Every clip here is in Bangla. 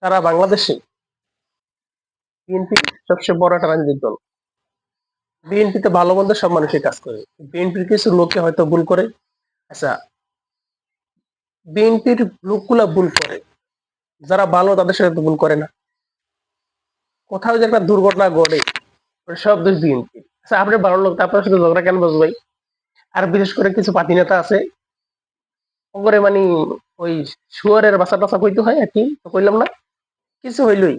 সারা বাংলাদেশে বিএনপি সবচেয়ে বড় একটা রাজনৈতিক দল। বিএনপিতে ভালো মন্দ সব মানুষই কাজ করে। বিএনপির কিছু লোকে হয়তো ভুল করে। আচ্ছা, বিএনপির লোকগুলা ভুল করে, যারা ভালো তাদের সাথে তো ভুল করে না। কোথাও যে একটা দুর্ঘটনা ঘটে, ওটা সব দোষ বিএনপি। আচ্ছা, আপনি ভালো লোক, আপনার সাথে ঝগড়া কেন বসবো ভাই? আর বিশেষ করে কিছু পাতি নেতা আছে, ওপরে মানে ওই শুয়ারের বাসা টাসা কইতে হয় আর কি, তো কইলাম না, কিছু হইলই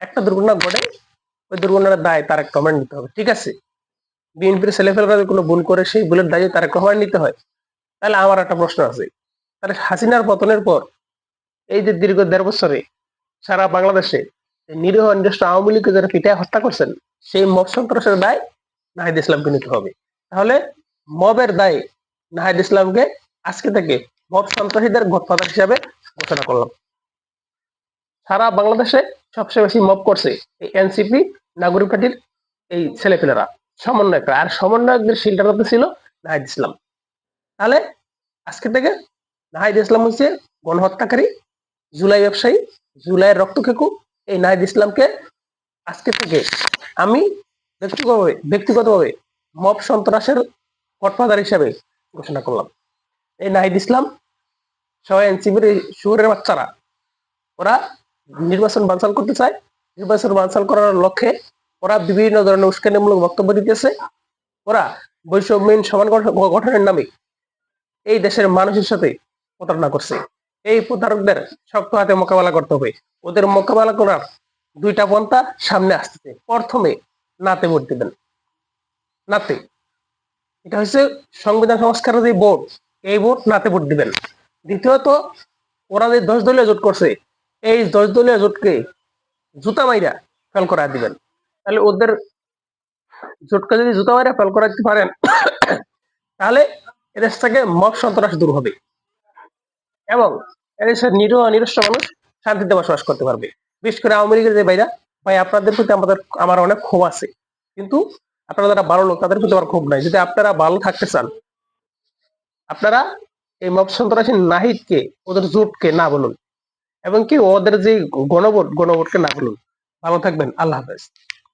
একটা দুর্ঘটনা ঘটে, ওই দুর্ঘটনার দায় তারেক রহমান নিতে হবে, ঠিক আছে? বিএনপির ছেলেপেলেরা যদি কোনো ভুল করে সেই ভুলের দায় তারেক রহমান নিতে হয়, তাহলে আমার একটা প্রশ্ন আছে, তাহলে হাসিনার পতনের পর এই যে দীর্ঘ ১.৫ বছরে সারা বাংলাদেশে নিরীহ নিরস্ত্র আওয়ামী লীগকে যারা পিটায় হত্যা করছেন, সেই মব সন্ত্রাসের দায় নাহিদ ইসলামকে নিতে হবে। তাহলে মবের দায় নাহিদ ইসলামকে আজকে থেকে মব সন্ত্রাসীদের গডফাদার হিসাবে ঘোষণা করলাম। সারা বাংলাদেশে সবচেয়ে বেশি মব করছে এই এনসিপি নাগরিক পার্টির এই ছেলেপেলেরা, সমন্বয়করা, আর সমন্বয়কদের শিল্ডারতে ছিল নাহিদ ইসলাম। তাহলে আজকে থেকে নাহিদ ইসলাম হচ্ছে গণহত্যাকারী, জুলাই ব্যবসায়ী, জুলাইয়ের রক্তকেকু। এই নাহিদ ইসলামকে আজকে থেকে আমি ব্যক্তিগতভাবে মব সন্ত্রাসের গডফাদার হিসেবে ঘোষণা করলাম। এই নাহিদ ইসলাম সহ এনসিপির শুয়োরের বাচ্চারা, ওরা নির্বাচন বানচাল করতে চায়। নির্বাচন বানচাল করার লক্ষ্যে ওরা বিভিন্ন ধরনের উস্কানিমূলক বক্তব্য দিতেছে। ওরা বৈষম্যহীন সমাজ গঠনের নামে এই দেশের মানুষের সাথে প্রতারণা করছে। এই প্রতারকদের শক্ত হাতে মোকাবেলা করতে হবে। ওদের মোকাবেলা করার দুইটা পন্থা সামনে আসতেছে। প্রথমে নাতে ভোট দিবেন, নাতে, এটা হচ্ছে সংবিধান সংস্কারের যে ভোট, এই ভোট নাতে ভোট দিবেন। দ্বিতীয়ত, ওরা যে 10 দলীয় জোট করছে, এই 10 দলীয় জোটকে জুতা মাইরা ফেল করা দিবেন। তাহলে ওদের জোটকে যদি জুতা মাইরা ফেল করা দিতে পারেন, তাহলে এদেশ থেকে মব সন্ত্রাস দূর হবে এবং এদেশের নিরীহ নিরস্ত্র মানুষ শান্তিতে বসবাস করতে পারবে। বিশেষ করে আওয়ামী লীগের যে ভাইরা, ভাই আপনাদের প্রতি আমার অনেক ক্ষোভ আছে, কিন্তু আপনারা যারা ভালো লোক তাদের প্রতি আমার ক্ষোভ নাই। যদি আপনারা ভালো থাকতে চান, আপনারা এই মব সন্ত্রাসী নাহিদকে, ওদের জোটকে না বলুন, এবং কি ওদের যে গণভোটকে না বলুন। ভালো থাকবেন, আল্লাহ হাফেজ।